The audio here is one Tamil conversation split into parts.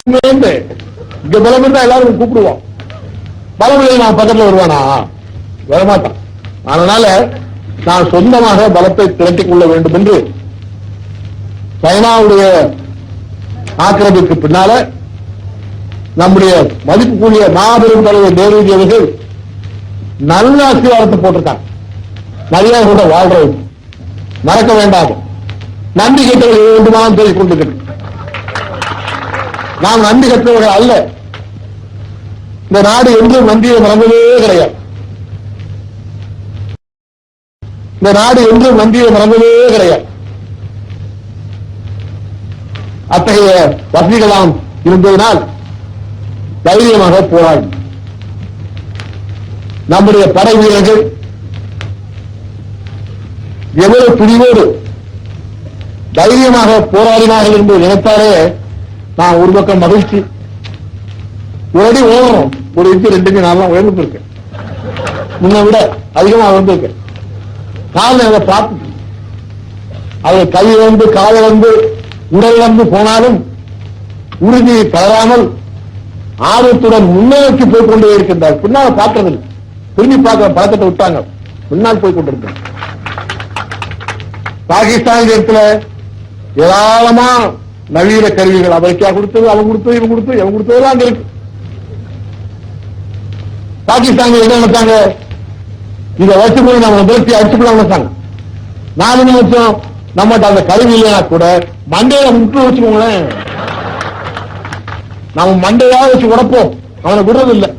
இங்க பலம் இருந்தா எல்லாரும் கூப்பிடுவோம். பலம் இல்லை நான் பக்கத்தில் வருவானா? வரமாட்டான். அதனால நான் சொந்தமாக பலத்தை திரட்டிக் கொள்ள வேண்டும் என்று சைனாவுடைய ஆக்கிரமிப்புக்கு பின்னால நம்முடைய மதிப்புக்குரிய மாபெரும் தலைவர் நேருஜி அவர்கள் நல்ல அஸ்திவாரத்தை போட்டிருக்காங்க. நிறைய கூட வாழ்றது மறக்க வேண்டாம். நன்றி கெட்டவர்கள் வேண்டுமானம் பேசிக் கொண்டிருக்கிறேன். நாம் நன்றி கற்றவர்கள் அல்ல. இந்த நாடு என்றும் நன்றியை மறந்ததே கிடையாது. இந்த நாடு என்றும் நன்றியை மறந்ததே கிடையாது. அத்தகைய வசதிகளாம் இருந்ததனால் தைரியமாக போராடி நம்முடைய படை வீரர்கள் எவ்வளவு துணிவோடு தைரியமாக போராடினார்கள் என்று நினைத்தாலே நான் ஒரு பக்கம் மகிழ்ச்சி. ஒரு அடி ஓடணும், ஒரு இன்ச்சு 2 இன்ச்சு நான் உயர்ந்து இருக்கேன். முன்ன விட அதிகமாக வந்திருக்கேன். காரணம் அதை பார்த்து அதை கை வந்து காலை வந்து உடல் வந்து போனாலும் உறுதியை தளராமல் ஆர்வத்துடன் முன்னோக்கி போய் கொண்டே இருக்கின்றார். பின்னால் பார்க்கறதில்லை, திரும்பி பார்க்க பழக்கத்தை விட்டாங்க, பின்னால் போய் கொண்டிருக்காங்க. பாகிஸ்தான் இடத்துல ஏராளமா நவீன கருவிகள் அமெரிக்கா கொடுத்தது, அவன் கொடுத்தது, இவன் கொடுத்தது, எவன் கொடுத்ததெல்லாம் அங்க இருக்கு. பாகிஸ்தான் என்ன நினைச்சாங்க? இதை வச்சுக்கொண்டு நம்ம நிறுத்தி அடிச்சுக்கொள்ள நினைச்சாங்க. நான் என்ன நினைச்சோம், நம்மகிட்ட அந்த கருவி இல்லைன்னா கூட மண்டையில முட்டு வச்சுக்கோங்களேன், நம்ம மண்டையா வச்சு உடப்போம், அவனை விடுறதில்லை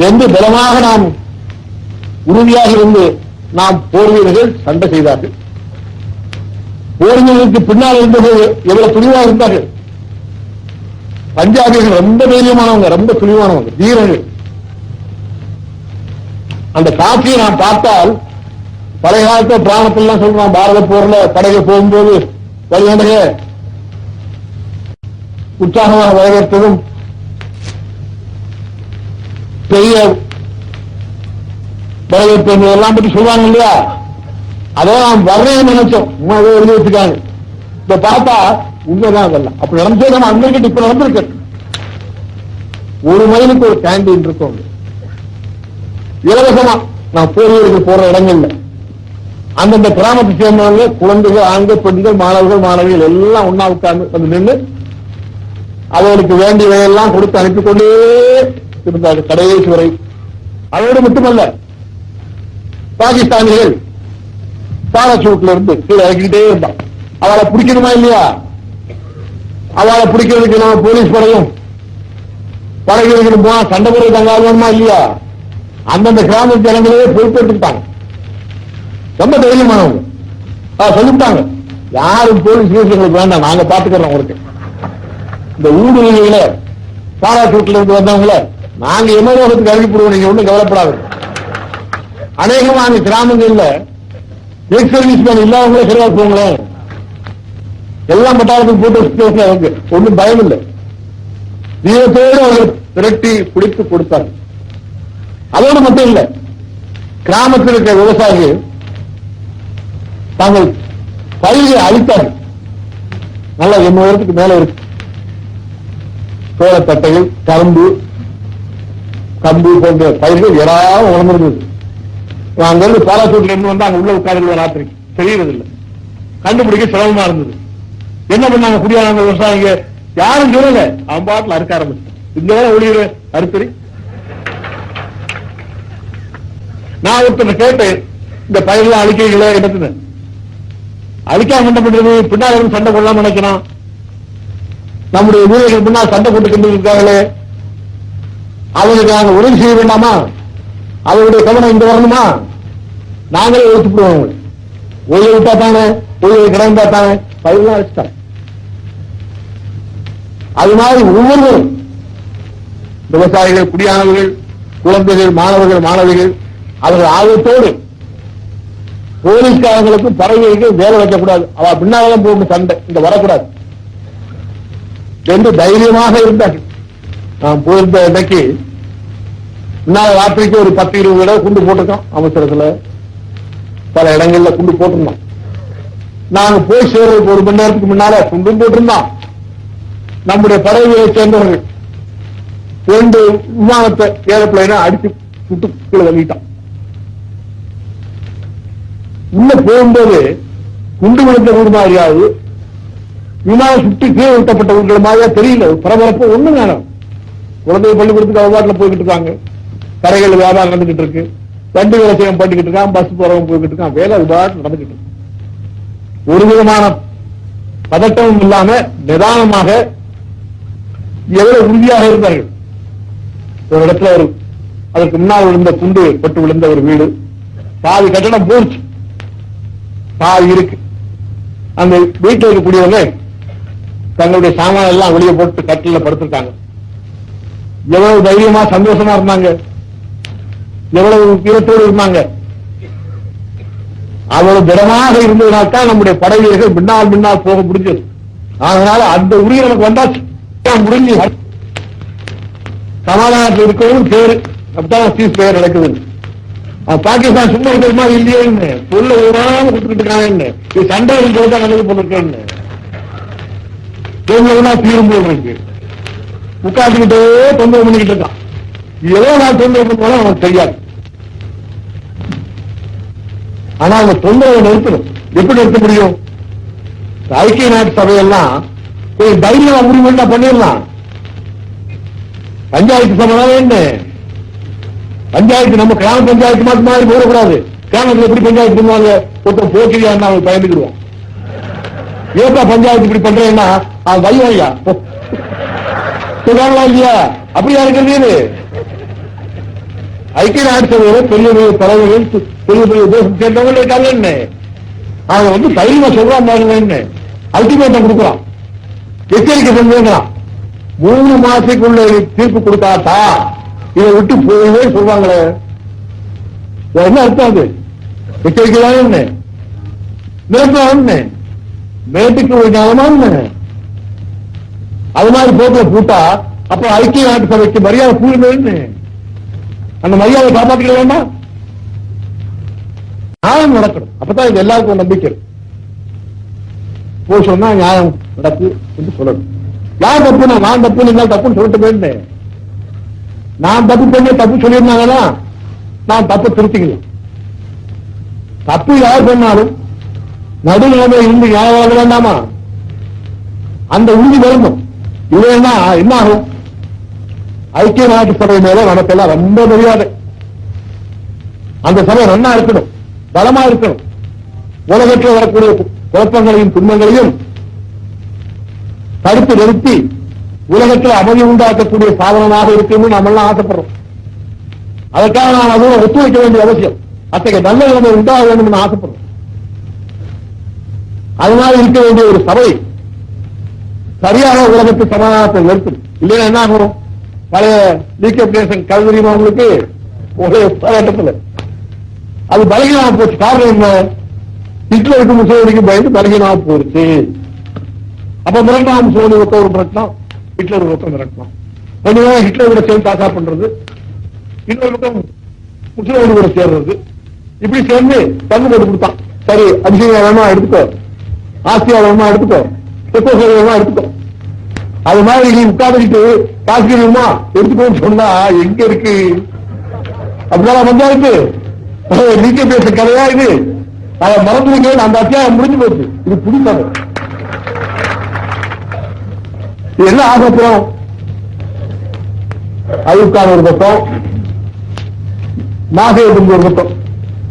என்று பலமாக நாம் உறுதியாக இருந்து நாம் போர் வீரர்கள் சண்டை செய்தார்கள். போர் வீரர்களுக்கு பின்னால் இருந்தது எவ்வளவு துணிவாக இருந்தார்கள். பஞ்சாபிகள் ரொம்ப தைரியமானவங்க, ரொம்ப துணிவானவங்க, வீரர்கள். அந்த காட்சியை நாம் பார்த்தால் பழைய காலத்தை பிராணத்திலாம் சொல்றான், பாரத போர்ல படகு போகும்போது வழியாக உற்சாகமாக வரவேற்பதும் பெரிய வரவேற்பு எல்லாம் பற்றி சொல்லுவாங்க இல்லையா? அதோ நாம் வர்றேன்னு நினைச்சோம், எழுதி வச்சுக்காங்க. இப்ப பார்த்தா உண்மைதான் அதெல்லாம். அப்படி நடந்தே நம்ம அங்கிட்டு இப்ப நடந்திருக்கு. 1 மைலுக்கு ஒரு கேண்டீன் இருக்கும், இலவசமா நான் போர்வீரருக்கு போற இடங்கள்ல அந்தந்த கிராமத்தை சேர்ந்தவங்க, குழந்தைகள், ஆண்கள், பெண்கள், மாணவர்கள், மாணவிகள் எல்லாம் ஒன்னா உட்கார்ந்து வந்து நின்று அவர்களுக்கு வேண்டியவையெல்லாம் கொடுத்து அனுப்பிக் கொண்டே இருந்தார்கள் கடைசி வரை. அதோடு மட்டுமல்ல, பாகிஸ்தானிகள் பாராசூட்ல இருந்து கீழே இறக்கிட்டே இருந்தான். அவளை பிடிக்கணுமா இல்லையா? அவளை பிடிக்கிறதுக்கு நம்ம போலீஸ் படையும் படைகளுக்கு போனா சண்டை முறை தங்காலுமா இல்லையா? அந்தந்த கிராம ஜனங்களே போயிட்டு எடுத்துட்டாங்க. ரொம்ப தைரியமானவங்க சொல்லிட்டாங்க, யாரும் போலீஸ் எங்களுக்கு வேண்டாம், நாங்க பாத்துக்கிறோம். உங்களுக்கு இந்த ஊடுருவிகளை பாராசூட்ல இருந்து வந்தவங்கள நாங்க எமலோகத்துக்கு அனுப்பிடுவோம், நீங்க ஒண்ணும் கவலைப்படாது. அநேகமான கிராமங்கள்ல எக்ஸ் சர்வீஸ் மேன் இல்லாதவங்களே சரியா போங்களேன், எல்லாம் பட்டாளத்துக்கு போட்டு அவங்க ஒன்றும் பயம் இல்லை. வீரத்தோடு அவர்கள் திரட்டி பிடித்து கொடுத்தார்கள். அதோடு மட்டும் இல்ல, கிராமத்தில் இருக்கிற விவசாயிகள் தாங்கள் பயிர்களை அழித்தார்கள். நல்லா 80 வருடத்துக்கு மேல இருக்கு. சோளத்தட்டைகள், கரும்பு, கம்பு போன்ற பயிர்கள் ஏராளம் உணர்ந்திருந்தது. அங்கிருந்து பாராசூட்ல இருந்து வந்து அங்க உள்ள உட்கார்ந்து ராத்திரிக்கு தெரியறதில்லை, கண்டுபிடிக்க சிரமமா இருந்தது. என்ன பண்ணாங்க குடியானவங்க விவசாயிங்க? யாரும் சொல்லல, அவன் பாட்டில் அறுக்க ஆரம்பிச்சு. இந்த ஒளியிற அறுத்தறி நான் ஒருத்தர் கேட்டேன், இந்த பயிரெல்லாம் அழிக்கிறீங்களே இடத்துல அழிக்காம என்ன பண்றது? பின்னால் இருந்து சண்டை போடலாம் நினைக்கிறான். நம்முடைய வீரர்கள் முன்னால் சண்டை போட்டு கொண்டு இருக்காங்களே, அவங்களுக்கு நாங்க உதவி செய்ய வேண்டாமா? அவருடைய கவனம் இங்க வரணுமா? நாங்களே ஒழிச்சுடுவோம். ஒழிய விட்டா தானே, ஒழிய கிடந்தா தானே பயிரெல்லாம் அழிச்சுட்டாங்க. அது மாதிரி ஒவ்வொருவரும் விவசாயிகள், குடியானவர்கள், குழந்தைகள், மாணவர்கள், மாணவிகள் அவர்கள் ஆர்வத்தோடு போலீஸ்காரங்களுக்கும் பறவைகளுக்கு வேலை வைக்கக்கூடாது, அவ பின்னால்தான் போகும் சண்டை, இங்க வரக்கூடாது என்று தைரியமாக இருந்தார்கள். நாம் போயிருந்த இன்னைக்கு முன்னாள் ராத்திரிக்கு ஒரு 10-20 தடவை குண்டு போட்டிருக்கோம். அவசரத்துல பல இடங்கள்ல குண்டு போட்டிருந்தோம். நாங்க போய் சேர்றதுக்கு 1 மணி நேரத்துக்கு முன்னால குண்டும் போட்டிருந்தோம், நம்முடைய படையை சேர்ந்தவர்கள் 2 விமானத்தை ஏரோப்ளைனை அடிச்சு சுட்டு கீழே தள்ளிட்டான். உள்ள போகும்போது குண்டு விழுந்த ஊர் மாதிரியாவது விமானம் சுற்றி கீழே விட்டப்பட்ட ஊர்கள் மாதிரியா தெரியல. பரபரப்பு ஒண்ணு வேணும். குழந்தை பள்ளிக்கூடத்துக்கு அவபாட்டில் போய்கிட்டு இருக்காங்க, கடைகள் வியாபாரம் நடந்துகிட்டு இருக்கு, வண்டி விவசாயம் பண்ணிக்கிட்டு இருக்கான், பஸ் போறவங்க போய்கிட்டு இருக்கான், வேலை விபாட்டு நடந்துகிட்டு இருக்கு. ஒரு விதமான பதட்டமும் இல்லாம நிதானமாக எவ்வளவு உறுதியாக இருந்தார்கள். ஒரு இடத்துல அதற்கு முன்னால் விழுந்த குண்டு பட்டு விழுந்த ஒரு வீடு, பாதி கட்டணம் போச்சு, பாதி இருக்கு. அந்த வீட்டில் இருக்கக்கூடியவங்க தங்களுடைய சாமான எல்லாம் வெளியே போட்டு கட்டில படுத்திருக்காங்க. எவ்வளவு தைரியமா சந்தோஷமா இருந்தாங்க, எவ்வளவு வீரத்தோடு இருந்தாங்க. அவ்வளவு திடமாக இருந்ததுனால்தான் நம்முடைய படை வீரர்கள் பின்னால் போக முடிஞ்சது. அதனால அந்த உறுதி நமக்கு வந்தாச்சு, முடிஞ்சு சமாதானத்தில் இருக்கவும் பேரு. அப்படித்தான் சீஸ் பெயர் நடக்குது. பாகிஸ்தான் சும்மா இருக்கிற மாதிரி இல்லையே, பொருளை விடாம கொடுத்துக்கிட்டு இருக்காங்க. இது சண்டை இருக்கும்போது நல்லது போட்டிருக்கேன்னு தீரும் போல் இருக்கு. உட்காந்துக்கிட்டே தொந்தரவு பண்ணிக்கிட்டு இருக்கான். ஏதோ நான் தொந்தரவு பண்ணாலும் அவனுக்கு தெரியாது. ஆனா அந்த தொந்தரவை நிறுத்தணும். எப்படி நிறுத்த முடியும்? ஐக்கிய நாட்டு சபையெல்லாம் தைரியம் உரிமை பண்ணிடலாம். பஞ்சாயத்து சபை என்ன பஞ்சாயத்து, நம்ம கிராம பஞ்சாயத்து மாத்து மாதிரி போடக்கூடாது. கிராமத்தில் எப்படி பஞ்சாயத்து பண்ணுவாங்க? ஒருத்தர் போக்கிரியா இருந்தா அவங்க பயந்துக்கிடுவோம். ஏப்பா பஞ்சாயத்து இப்படி பண்றேன்னா அவன் வையா சொல்றாங்களா இல்லையா? அப்படியா இருக்கிறது? ஐக்கிய நாட்டு சபையில பெரிய பெரிய தலைவர்கள், பெரிய பெரிய தேசம் சேர்ந்தவங்க இருக்காங்க. என்ன அவங்க தைரியமா சொல்றான் பாருங்க, என்ன அல்டிமேட்டம் கொடுக்குறான், எச்சரிக்கை செஞ்சுங்கிறான். 3 மாசத்துக்குள்ள தீர்ப்பு கொடுத்தாட்டா இதை விட்டு போயவே சொல்றாங்களே, என்ன அர்த்தம்? அது எச்சரிக்கை தான். என்ன நிரப்பம் என்ன மேட்டுக்கு ஒரு ஞானமா என்ன? அது மாதிரி போக்குல கூட்டா அப்ப ஐக்கிய நாட்டு சபைக்கு மரியாதை கூடுன்னு அந்த மரியாதை காப்பாற்றிக்க வேண்டாம். நியாயம் நடக்கணும். அப்பதான் இது எல்லாருக்கும் நம்பிக்கை. போய் சொன்னா நியாயம் நடக்கு என்று சொல்லணும். யார் தப்பு? நான் தப்பு, நீங்க தப்புன்னு சொல்லிட்டு போயிருந்தேன். நான் தப்பு பண்ணி தப்பு சொல்லியிருந்தாங்கன்னா நான் தப்பு திருத்திக்கலாம். தப்பு யார் பண்ணாலும் நடுநிலைமை இருந்து நியாயமாக வேண்டாமா? அந்த உறுதி வரணும். இல்லைன்னா என்ன ஆகும்? ஐக்கிய நாட்டு சபை மேல நமக்கெல்லாம் ரொம்ப மரியாதை. அந்த சபை நன்னா இருக்கணும், பலமா இருக்கணும். உலகத்தில் வரக்கூடிய குழப்பங்களையும் துன்பங்களையும் தடுத்து நிறுத்தி உலகத்தில் அமைதி உண்டாக்கக்கூடிய சாதனமாக இருக்குன்னு நம்ம எல்லாம் ஆசைப்படுறோம். அதற்காக நாம் அதோட ஒத்துழைக்க வேண்டிய அவசியம். அத்தகைய நல்ல நிலைமை உண்டாக வேண்டும் ஆசைப்படுறோம். அதனால இருக்க வேண்டிய ஒரு சபை சரியாக உலகத்து சமாதானத்தை நிறுத்தும். இல்லைன்னா என்ன ஆகும்? பழைய லீக்கப்டேஷன் கல்விரிமா உங்களுக்கு ஒரே போராட்டத்தில் அது பலகீனமா போச்சு. காரணம் என்ன? ஹிட்லருக்கு முசோலினிக்கு பயந்து பலகீனமா போச்சு. அப்ப மிரட்டாம் முசோலினி ஒருத்தர் மிரட்டலாம், ஹிட்லர் ஒருத்தர் மிரட்டலாம். கொஞ்சம் ஹிட்லர் கூட சேர்ந்து தாக்கா பண்றது, இன்னொரு பக்கம் முசோலினி கூட சேர்றது. இப்படி சேர்ந்து பங்கு போட்டு கொடுத்தான். சரி, அபிஷேகம் வேணுமா எடுத்துக்கோ, ஆசியா வேணுமா எடுத்துக்கோ, செக்கோசோரியா வேணுமா எடுத்துக்கோ. அது மாதிரி நீ உட்காந்துக்கிட்டு காஷ்மீரமா எடுத்துக்கோன்னு சொன்னா எங்க இருக்கு? அப்படிதான் பஞ்சாயத்து நீக்க பேச கதையா இது? அதை மறந்துருங்க. அந்த அத்தியாயம் முடிஞ்சு போச்சு. இது புடிப்பாங்க. இது என்ன ஆசைப்படும்? அயுப்கான் ஒரு பக்கம், மாசேதும் ஒரு பக்கம்.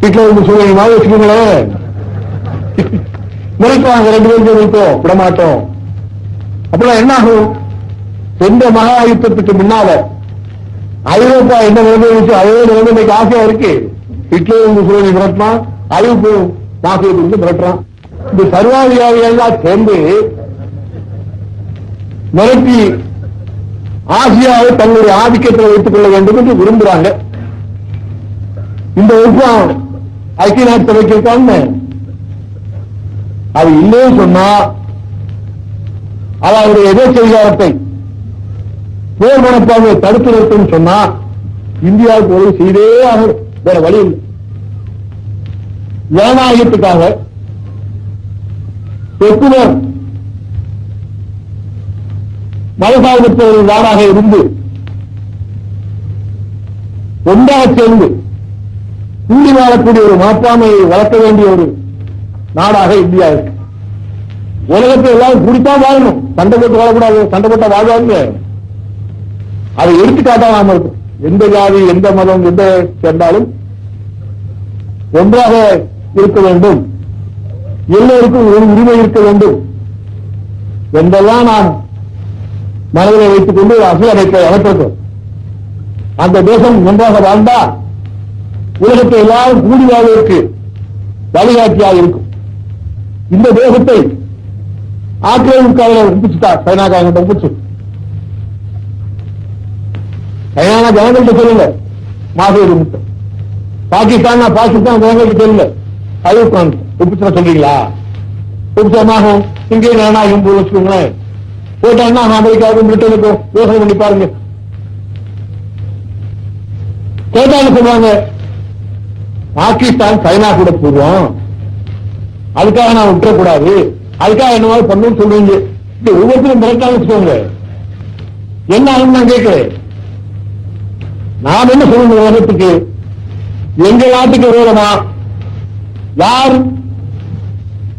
வீட்டுல வந்து சூழ்நிலை மாதிரி வச்சுக்கோங்களேன். நினைக்குவாங்க 2 பேருக்கு நினைப்போம், விடமாட்டோம். அப்பெல்லாம் என்ன ஆகும்? எந்த மகா யுத்தத்துக்கு முன்னால ஐரோப்பா என்ன நிலைமை அதே நிலைமை இன்னைக்கு ஆசையா இருக்கு. ஹிட்லர் முசோலினி மிரட்டினான், ஐரோப்பு மாசேதுக்கு மிரட்டுறான். இந்த சர்வாதிகாரிகள் சேர்ந்து மிரட்டி ஆசியாவை தங்களுடைய ஆதிக்கத்தில் வைத்துக் கொள்ள வேண்டும் என்று விரும்புறாங்க. இந்த வருஷம் ஐக்கிய நாட்டு சபைக்கு இருக்காங்க. அது இல்லைன்னு சொன்னா அவருடைய எதிர்ச்சதிகாரத்தை போர் மனப்பான்மையை தடுத்து நிறுத்தும் சொன்னா இந்தியாவுக்கு உதவி செய்தே ஆகும். வேற வழி இல்லை. ஜனநாயகத்துக்காக செக்குலர் மதசார்பற்ற ஒரு நாடாக இருந்து ஒன்றாக சேர்ந்து கூடி வாழக்கூடிய ஒரு மனப்பான்மையை வளர்க்க வேண்டிய ஒரு நாடாக இந்தியா இருக்கு. உலகத்தை எல்லாரும் குடித்தான் வாழணும், சண்டை போட்டு வாழக்கூடாது. சண்டை போட்டா வாழ்வாங்க. அதை எடுத்துக்காட்டா நாம இருக்கும். எந்த ஜாதி, எந்த மதம், எந்த சேர்ந்தாலும் ஒன்றாக இருக்க வேண்டும், எல்லோருக்கும் ஒரு உரிமை இருக்க வேண்டும் என்றெல்லாம் நாம் மனதில் வைத்துக் கொண்டு அரசியல் அமைப்பை அமைத்திருக்கிறோம். அந்த தேசம் ஒன்றாக வாழ்ந்தா உலகத்தை எல்லாரும் கூடி வாழ்வதற்கு வழிகாட்டியாக இருக்கும். இந்த தேசத்தை ஆக்கிரமிப்புக்காக ஒப்பிச்சுட்டா சைனாக்காரங்க ஒப்பிச்சு. சைனா ஜனங்கள்கிட்ட சொல்லல மாசூர் முட்டை, பாகிஸ்தான் ஜனங்கள்கிட்ட சொல்லல ஐரோப்பான் ஒப்பிச்சா சொல்றீங்களா? ஒப்பிச்சமாகும் இங்கே நானாகும் போது வச்சுக்கோங்களேன். போட்டாங்கன்னா அமெரிக்காவுக்கும் பிரிட்டனுக்கும் யோசனை பண்ணி பாருங்க. கேட்டாங்க சொல்லுவாங்க பாகிஸ்தான் சைனா கூட போடுவோம், அதுக்காக நான் விட்டுறக்கூடாது, அதுக்காக என்ன மாதிரி பண்ணணும்னு சொல்றீங்க. ஒவ்வொருத்தரும் மிரட்டாங்க வச்சுக்கோங்க. என்ன ஆகும் நான் கேட்கிறேன். நாம் என்ன சொல்லணும் உலகத்துக்கு? எங்க நாட்டுக்கு விரோதமா யார்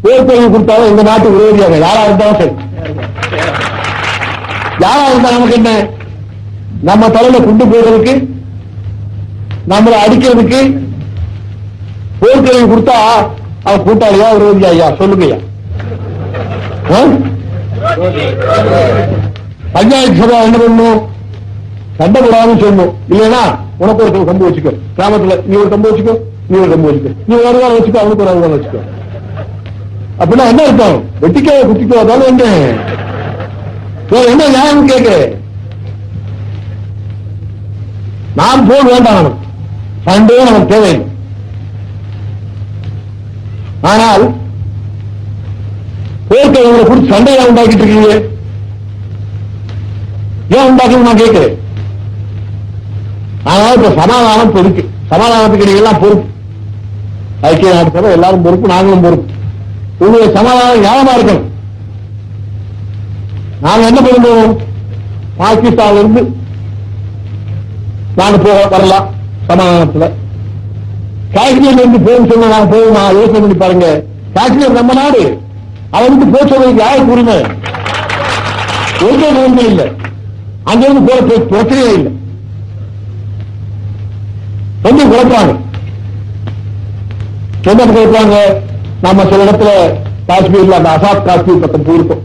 போர்க்கொள்கை கொடுத்தாலும் எங்க நாட்டுக்கு விரோதியாக யாரா இருந்தாலும் சரி, யாரா இருந்தா நமக்கு என்ன? நம்ம தலையில கொண்டு போறதுக்கு, நம்மளை அடிக்கிறதுக்கு போர்க்கொள்கை கொடுத்தா அவன் கூட்டாளியா விரோதியா? ஐயா சொல்லுங்க ஐயா. பஞ்சாயத்து சபை என்ன பண்ணணும்? சண்டை போடாமல் சொல்லணும். இல்லைன்னா உனக்கு ஒரு கம்பு வச்சுக்கோ, கிராமத்துல நீ ஒரு கம்பு வச்சுக்கோ, நீ ஒரு கம்பு வச்சுக்கோ, நீ ஒரு அறுவாள் வச்சுக்கோ, அவனுக்கு ஒரு அறுவாள் வச்சுக்கோ. அப்படின்னா என்ன அர்த்தம்? வெட்டிக்கோ குத்திக்கோ அதாலும் என்ன என்ன நியாயம் கேட்க? நாம் போல் வேண்டாம், நமக்கு சண்டையே நமக்கு தேவையில்லை. ஆனால் போர்க்கை குறித்து சண்டையை உண்டாக்கிட்டு இருக்கீங்க. ஏன் உண்டாக்கணும் நான் கேட்கிறேன். ஆனால் இப்ப சமாதானம் இருக்கு. சமாதானத்துக்கு நீங்க எல்லாம் பொறுப்பு. ஐக்கிய நாட்டு சபை எல்லாரும் பொறுப்பு, நாங்களும் பொறுப்பு. உங்களுடைய சமாதானம் நியாயமா இருக்கணும். நாங்க என்ன பண்ணுவோம்? பாகிஸ்தான்ல இருந்து நாங்க வரலாம் சமாதானத்துல. காஷ்மீர்ல இருந்து போகும் சொன்னா நாங்க போவோமா? யோசனை பண்ணி பாருங்க. காஷ்மீர் நம்ம நாடு, அவனுக்கு போக சொல்றதுக்கு யாருக்கு உரிமை? ஒருத்தர் உரிமை இல்லை. அங்கிருந்து போற பிரச்சனையே இல்லை. கொஞ்சம் குழப்பாங்க. என்ன குழப்பாங்க? நம்ம சில இடத்துல காஷ்மீர்ல அந்த அசாத் காஷ்மீர் பக்கம் போயிருக்கோம்.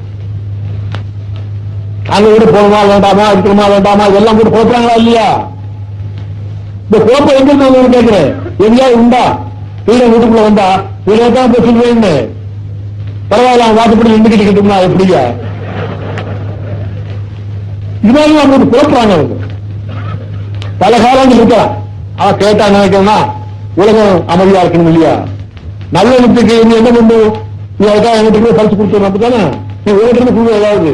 அங்க கூட போகணுமா வேண்டாமா, இருக்கணுமா வேண்டாமா, இதெல்லாம் கூட குழப்பாங்களா இல்லையா? இந்த குழப்பம் எங்க இருந்து கேட்கிறேன். எங்கேயாவது உண்டா? வீட வீட்டுக்குள்ள வந்தா வீதான் போய் சொல்றேன்னு பரவாயில்ல, அவன் வாக்குப்படி நின்றுகிட்டு கிட்டோம்னா எப்படியா? இது மாதிரி அவங்க குழப்பறாங்க. அவங்க பல காலங்கள் இருக்கலாம். அவன் கேட்டா நினைக்கிறா உலகம் அமைதியா இருக்கணும் இல்லையா? நல்ல எண்ணத்துக்கு நீ என்ன பண்ணும்? நீ அதுக்காக எங்கிட்ட பரிசு கொடுத்துருவோம். அப்படித்தானே நீ உலகத்துல கொடுக்க ஏதாவது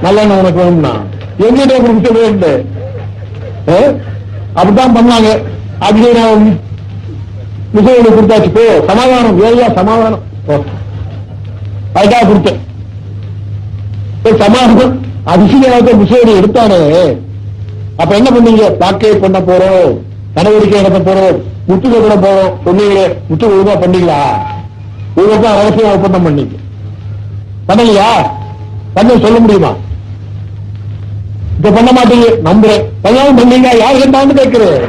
நல்ல எண்ணம் உனக்கு வேணும்னா எங்கிட்ட கொடுக்க வேண்டும். அப்படித்தான் பண்ணாங்க. அதுக்கு நான் முசைனை கொடுத்தாச்சு. போ சமாதானம், ஏரியா சமாதானம், அதுக்காக கொடுத்தேன். சமாதானம் அதிசயமாக முசைனை எடுத்தானே. அப்ப என்ன பண்ணீங்க? வாக்கை பண்ண போறோம், நடவடிக்கை நடத்த போறோம், முத்துக்க கூட போறோம் சொன்னீங்களே. முத்து ஒழுங்கா பண்ணீங்களா? ஒழுங்கா அவசியம் ஒப்பந்தம் பண்ணீங்க பண்ணலையா? பண்ண சொல்ல முடியுமா? இப்ப பண்ண மாட்டீங்க நம்புறேன். கல்யாணம் பண்ணீங்க யாரு கேட்டான்னு கேட்கிறேன்.